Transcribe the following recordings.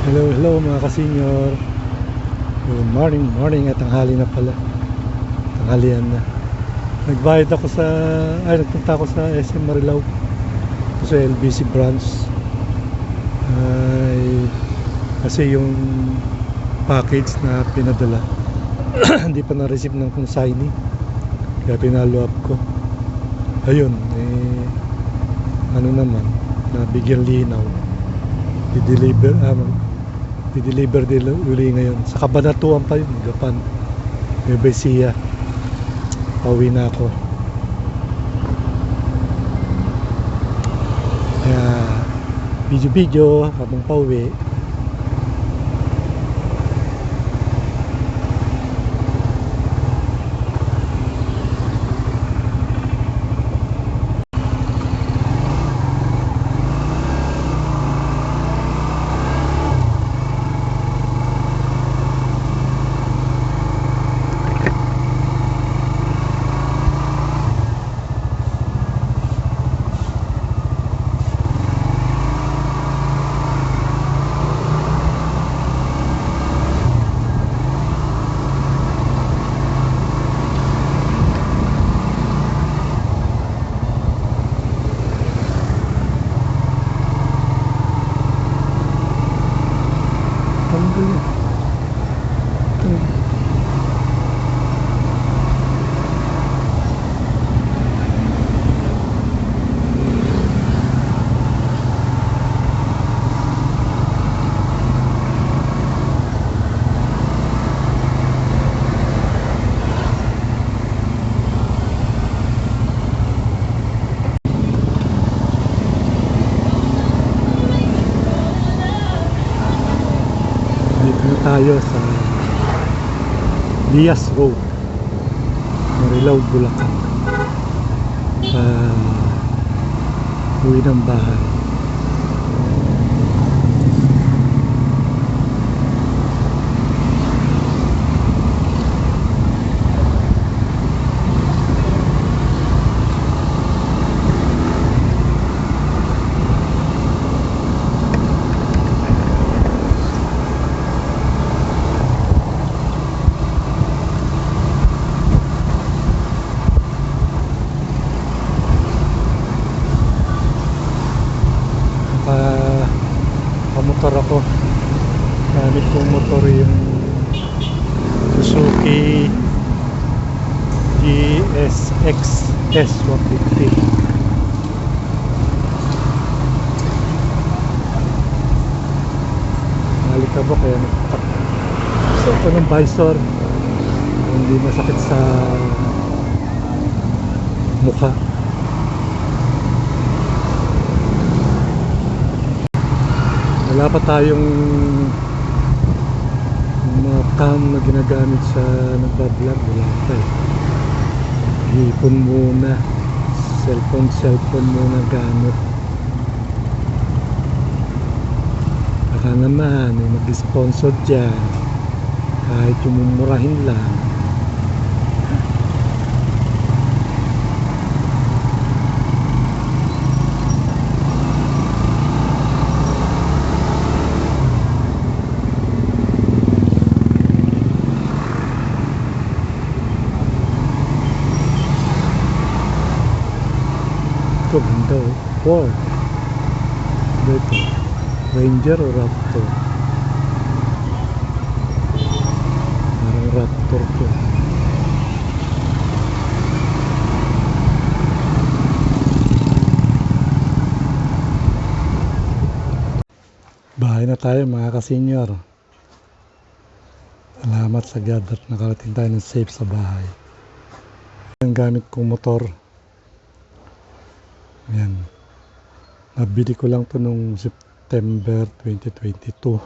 Hello mga kasenyor. Good morning at tanghali na pala. Tanghalian na. Nagbayad ako nagpunta ako sa SM Marilao. Sa LBC branch. Kasi yung package na pinadala hindi pa na-receive ng consignee. Kaya pinalo up ko. Ayun, nabigyan linaw. I-deliver din uli ngayon. Sa Kabanatuan pa yun, Gapan. Nueva Ecija. Pauwi na ako. Kaya video habang pauwi. Dito na tayo sa Lias Road, Marilao, Bulacan. Uwi ng bahay. Pamotor ako. Gamit kong motor yung Suzuki GSX S150. Nalikabok kaya so ito ng visor hindi masakit sa mukha. Wala pa tayong mga cam na ginagamit sa nagbablog. Wala pa Ipon muna. Cellphone muna gamit. Baka naman mag-sponsor dyan. Kahit yung mumurahin lang. Ito, ganda Ford. Ito, Ranger o Raptor? Parang Raptor ko. Bahay na tayo mga kasenyor. Salamat sa God at nakarating tayo ng safe sa bahay. Ang gamit kong motor. Yan. Nabili ko lang to nung September 2022.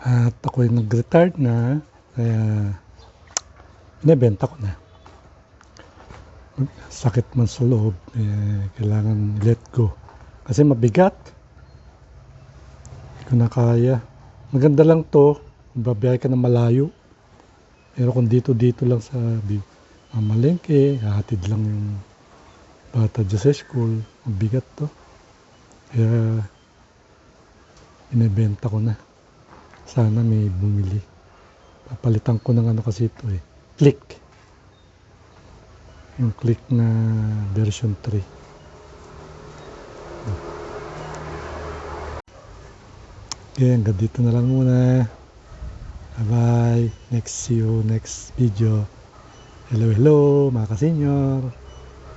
At ako ay nag-retired na. Kaya binibenta ko na. Sakit man sa loob. Kailangan let go. Kasi mabigat. Hindi ko na kaya. Maganda lang to. Babiyahe ka na malayo. Pero kung dito lang sa mamalengke, hahatid lang yung bata dyan sa school, mabigat to. Kaya Inibenta ko na. Sana may bumili. Papalitan ko ng ano kasi ito eh. Click. Yung click na version 3. Okay, hanggang dito na lang muna. Bye bye. See you next video. Hello, hello mga ka-senior.